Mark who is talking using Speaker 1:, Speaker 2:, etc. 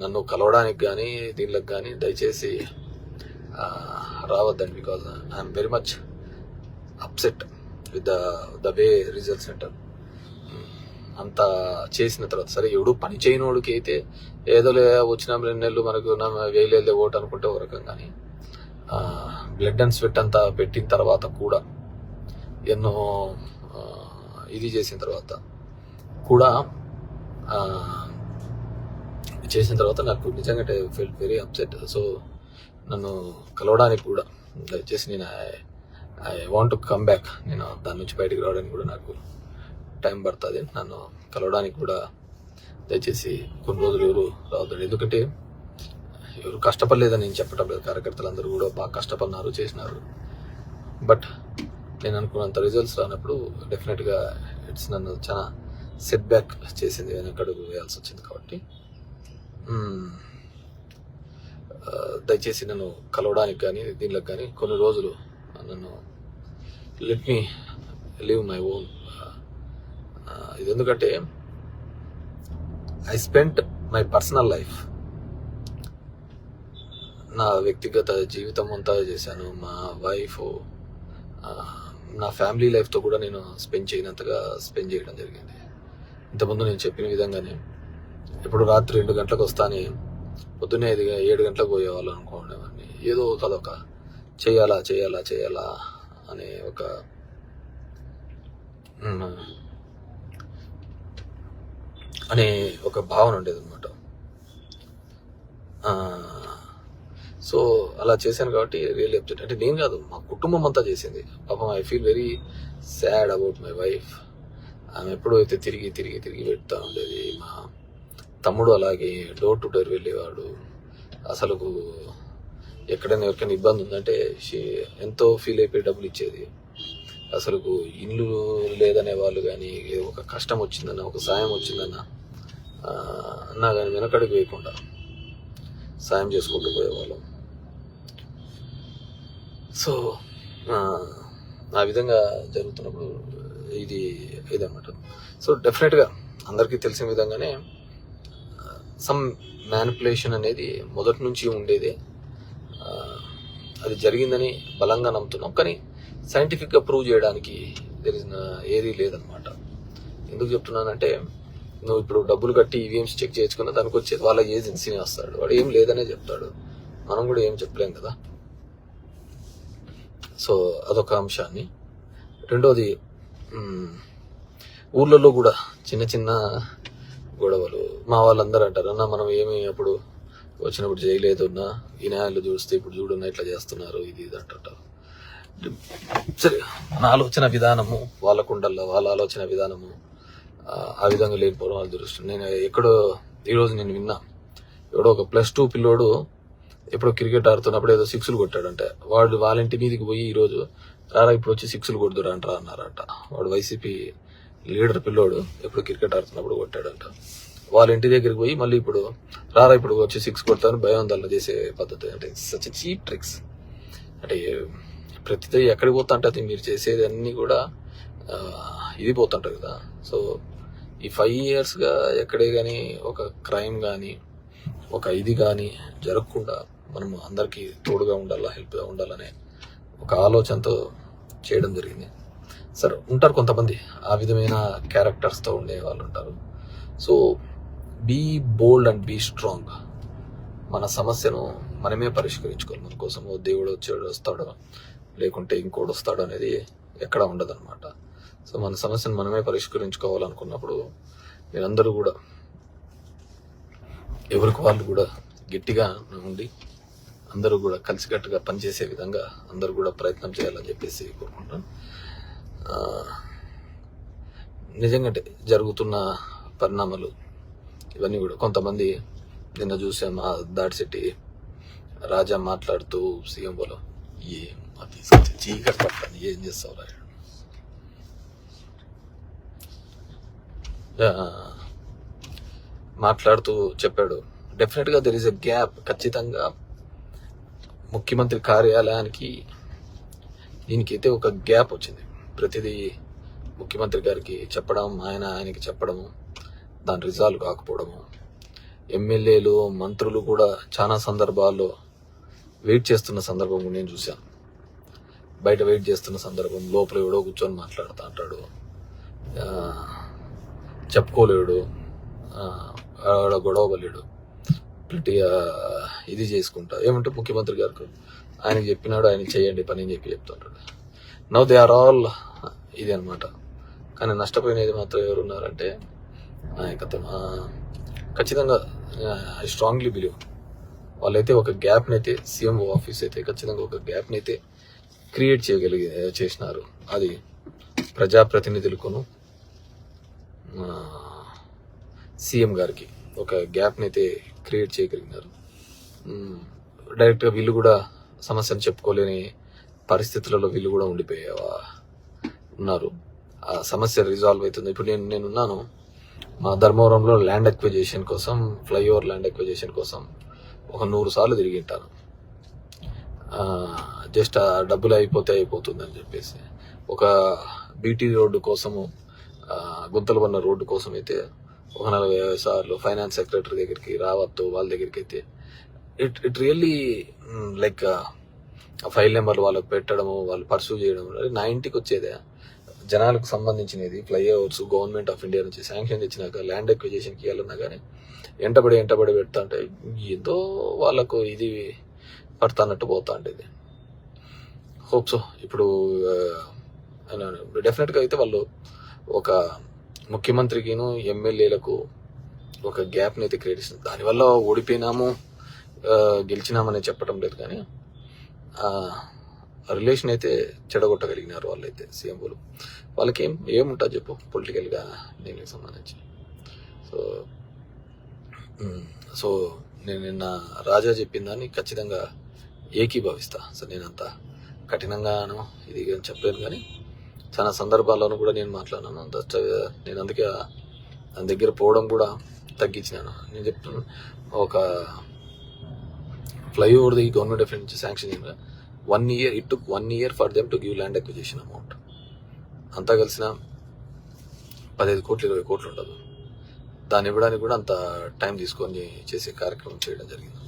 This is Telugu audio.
Speaker 1: నన్ను కలవడానికి కానీ దీనికి కానీ దయచేసి రావద్దండి. Because I'm very much upset with the way results center అంతా చేసిన తర్వాత. సరే ఎవడు పని చేయనోడికి అయితే ఏదో వచ్చిన 2 నెలలు మనకు వేలే ఓటు అనుకుంటే ఒక రకం, కానీ బ్లడ్ అండ్ స్వెట్ అంతా పెట్టిన తర్వాత కూడా ఎన్నో ఇది చేసిన తర్వాత కూడా నాకు నిజంగా ఫీల్ వెరీ అప్సెట్. సో నన్ను కలవడానికి కూడా దయచేసి నేను I want to come back, నేను దాని నుంచి బయటకు రావడానికి కూడా నాకు టైం పడుతుంది. నన్ను కలవడానికి కూడా దయచేసి కొన్ని రోజులు ఎవరు రావద్దు. ఎందుకంటే ఎవరు కష్టపడలేదని నేను చెప్పడం లేదు, కార్యకర్తలు అందరూ కూడా బాగా కష్టపడినారు, చేసినారు. బట్ నేను అనుకున్నంత రిజల్ట్స్ రానప్పుడు డెఫినెట్గా నన్ను చాలా సెట్ బ్యాక్ చేసింది, వెనకడుగు వేయాల్సి వచ్చింది. కాబట్టి దయచేసి నన్ను కలవడానికి కానీ దీనికి కానీ కొన్ని రోజులు నన్ను let me live my own. ఇది ఎందుకంటే I spent my personal life, నా వ్యక్తిగత జీవితం అంతా చేశాను. మా వైఫ్, నా ఫ్యామిలీ లైఫ్తో కూడా నేను స్పెండ్ చేయడం జరిగింది. ఇంతకుముందు నేను చెప్పిన విధంగానే ఇప్పుడు రాత్రి 2 గంటలకు వస్తానే పొద్దున్నే 7 గంటలకు పోయేవాళ్ళు అనుకోండి. ఏదో అదొక చేయాలా అనే ఒక భావన ఉండేది అనమాట. సో అలా చేశాను కాబట్టి రియల్లీ అప్సెట్. అంటే నేను కాదు, మా కుటుంబం అంతా చేసింది. పాపం I feel very sad about my wife. ఆమె ఎప్పుడూ అయితే తిరిగి పెడతా ఉండేది. మా తమ్ముడు అలాగే డోర్ టు డోర్ వెళ్ళేవాడు. అసలు ఎక్కడైనా ఎవరికైనా ఇబ్బంది ఉందంటే ఎంతో ఫీల్ అయిపోయి డబ్బులు ఇచ్చేది. అసలు ఇల్లు లేదనే వాళ్ళు కానీ, ఒక కష్టం వచ్చిందన్న, ఒక సాయం వచ్చిందన్న అన్నా కానీ వెనకడుగు వేయకుండా సాయం చేసుకుంటూ పోయేవాళ్ళం. సో ఆ విధంగా జరుగుతున్నప్పుడు ఇదన్నమాట. సో డెఫినెట్గా అందరికీ తెలిసిన విధంగానే సమ్ మ్యానిపులేషన్ అనేది మొదటి నుంచి ఉండేదే. అది జరిగిందని బలంగా నమ్ముతున్నాం, కానీ సైంటిఫిక్గా ప్రూవ్ చేయడానికి ఏదీ లేదనమాట. ఎందుకు చెప్తున్నానంటే, నువ్వు ఇప్పుడు డబ్బులు కట్టి ఈవీఎంస్ చెక్ చేసుకున్నా దానికి వచ్చేది వాళ్ళ ఏజెన్సీనే వస్తాడు, వాడు ఏం లేదనే చెప్తాడు. మనం కూడా ఏం చెప్పలేం కదా. సో అదొక అంశాన్ని. రెండోది, ఊర్లలో కూడా చిన్న గొడవలు. మా వాళ్ళందరూ అంటారు, అన్న మనం ఏమి అప్పుడు వచ్చినప్పుడు చేయలేదున్నా, ఈ న్యాయాలు చూస్తే ఇప్పుడు చూడున్నా ఇట్లా చేస్తున్నారు, ఇది అంటుంటారు. సరే, మన ఆలోచన విధానము వాళ్ళకు ఉండాల, వాళ్ళ ఆలోచన విధానము ఆ విధంగా లేకపోవడం వాళ్ళ దురదృష్టం. నేను ఈరోజు నేను విన్నా, ఎవడో ఒక +2 పిల్లోడు ఎప్పుడో క్రికెట్ ఆడుతున్నప్పుడు ఏదో 6లు కొట్టాడంటే, వాడు వాళ్ళ ఇంటి మీదకి పోయి ఈరోజు రారా ఇప్పుడు వచ్చి 6లు కొడుతురా అంటారా అన్నారంట. వాడు వైసీపీ లీడర్ పిల్లోడు ఎప్పుడు క్రికెట్ ఆడుతున్నప్పుడు కొట్టాడంట. వాళ్ళ ఇంటి దగ్గరికి పోయి మళ్ళీ ఇప్పుడు రారా ఇప్పుడు వచ్చి 6 కొడతాను భయం దళన చేసే పద్ధతి. అంటే సచ్ చీప్ ట్రిక్స్. అంటే ప్రతిదీ ఎక్కడికి పోతా అంటే అది మీరు చేసేది అన్నీ కూడా ఇది పోతుంటారు కదా. సో ఈ 5 yearsగా ఎక్కడే కానీ ఒక క్రైమ్ కానీ ఒక ఇది కానీ జరగకుండా మనం అందరికీ తోడుగా ఉండాలా, హెల్ప్గా ఉండాలనే ఒక ఆలోచనతో చేయడం జరిగింది. సరే, ఉంటారు కొంతమంది ఆ విధమైన క్యారెక్టర్స్తో ఉండే వాళ్ళు ఉంటారు. So be bold and be strong. మన సమస్యను మనమే పరిష్కరించుకోవాలి. మన కోసం ఓ దేవుడు వస్తాడో లేకుంటే ఇంకోటి వస్తాడో అనేది ఎక్కడ ఉండదన్నమాట. సో మన సమస్యను మనమే పరిష్కరించుకోవాలనుకున్నప్పుడు మీరందరూ కూడా ఎవరికి వాళ్ళు కూడా గట్టిగా ఉండి అందరూ కూడా కలిసికట్టుగా పనిచేసే విధంగా అందరూ కూడా ప్రయత్నం చేయాలని చెప్పేసి కోరుకుంటాను. నిజంగా జరుగుతున్న పరిణామాలు ఇవన్నీ కూడా కొంతమంది నిన్న చూసాం, దాడిశెట్టి రాజా మాట్లాడుతూ సీఎం వాళ్ళు తీసుకొచ్చి చీకటి పడుతుంది, ఏం చేస్తావు రా మాట్లాడుతూ చెప్పాడు. డెఫినెట్గా దెర్ ఈస్ ఎ గ్యాప్. ఖచ్చితంగా ముఖ్యమంత్రి కార్యాలయానికి దీనికైతే ఒక గ్యాప్ వచ్చింది. ప్రతిదీ ముఖ్యమంత్రి గారికి చెప్పడం, ఆయనకి చెప్పడము, దాని రిజాల్వ్ కాకపోవడము, ఎమ్మెల్యేలు మంత్రులు కూడా చాలా సందర్భాల్లో వెయిట్ చేస్తున్న సందర్భం కూడా నేను చూశాను. బయట వెయిట్ చేస్తున్న సందర్భం లోపల ఎవడో కూర్చొని మాట్లాడుతూ అంటాడు, చెప్పుకోలేడు, గొడవలేడు, గట్టిగా ఇది చేసుకుంటా ఏమంటే ముఖ్యమంత్రి గారు ఆయనకి చెప్పినాడు, ఆయన చేయండి పని అని చెప్తుంటాడు. నవ్ దే ఆర్ ఆల్ ఇది అనమాట. కానీ నష్టపోయినది మాత్రం ఎవరున్నారంటే నాయకత్వం. ఖచ్చితంగా ఐ స్ట్రాంగ్లీ బిలీవ్ వాళ్ళైతే ఒక గ్యాప్ని అయితే సీఎం ఆఫీస్ అయితే ఖచ్చితంగా ఒక గ్యాప్ని అయితే క్రియేట్ చేసినారు. అది ప్రజాప్రతినిధులకును సీఎం గారికి ఒక గ్యాప్ని అయితే క్రియేట్ చేయగలిగినారు. డైరెక్ట్గా వీళ్ళు కూడా సమస్యను చెప్పుకోలేని పరిస్థితులలో వీళ్ళు కూడా ఉన్నారు. ఆ సమస్య రిజాల్వ్ అవుతుంది. ఇప్పుడు నేనున్నాను మా ధర్మవరంలో ల్యాండ్ ఎక్విజిషన్ కోసం, ఫ్లైఓవర్ ల్యాండ్ ఎక్విజిషన్ కోసం ఒక 100 సార్లు తిరిగి ఉంటాను. జస్ట్ ఆ డబ్బులు అయిపోతుంది అని చెప్పేసి. ఒక బీటీ రోడ్డు కోసము, గుంతలు పడిన రోడ్డు కోసం అయితే ఒక 40 సార్లు ఫైనాన్స్ సెక్రటరీ దగ్గరికి, రావత్తు వాళ్ళ దగ్గరికి అయితే ఇట్ రియల్లీ లైక్ ఫైల్ నెంబర్లు వాళ్ళకి పెట్టడము, వాళ్ళు పర్సూ చేయడం. నా ఇంటికి వచ్చేదే జనాలకు సంబంధించినది ఫ్లైఓవర్స్ గవర్నమెంట్ ఆఫ్ ఇండియా నుంచి శాంక్షన్ ఇచ్చినాక ల్యాండ్ ఎక్విజిషన్కి వెళ్ళినా కానీ ఎంటబడి పెడతా అంటే ఏదో వాళ్ళకు ఇది పడుతున్నట్టు పోతా ఉండేది. హోప్ సో ఇప్పుడు డెఫినెట్గా అయితే వాళ్ళు ఒక ముఖ్యమంత్రికిను ఎమ్మెల్యేలకు ఒక గ్యాప్ని అయితే క్రియేట్ చేస్తుంది. దానివల్ల ఓడిపోయినాము గెలిచినామని చెప్పడం లేదు, కానీ రిలేషన్ అయితే చెడగొట్టగలిగినారు వాళ్ళైతే సీఎంలు. వాళ్ళకి ఏముంటుంది చెప్పు పొలిటికల్గా దీనికి సంబంధించి. సో నేను నిన్న రాజా చెప్పిన దాన్ని ఖచ్చితంగా ఏకీభవిస్తా. సో నేను అంత కఠినంగాను ఇది చెప్పలేను, కానీ చాలా సందర్భాల్లోనూ కూడా నేను మాట్లాడినాను. నేను అందుకే దాని దగ్గర పోవడం కూడా తగ్గించినాను. నేను చెప్తున్నాను, ఒక ఫ్లైఓవర్ది గవర్నమెంట్ ఆఫ్ ఇండియా నుంచి శాంక్షన్ చేయగా 1 year, it took 1 year for them to give land acquisition amount. అంతా కలిసిన 15 కోట్లు 20 కోట్లు ఉండదు. దాన్ని ఇవ్వడానికి కూడా అంత టైం తీసుకొని చేసే కార్యక్రమం చేయడం జరిగింది.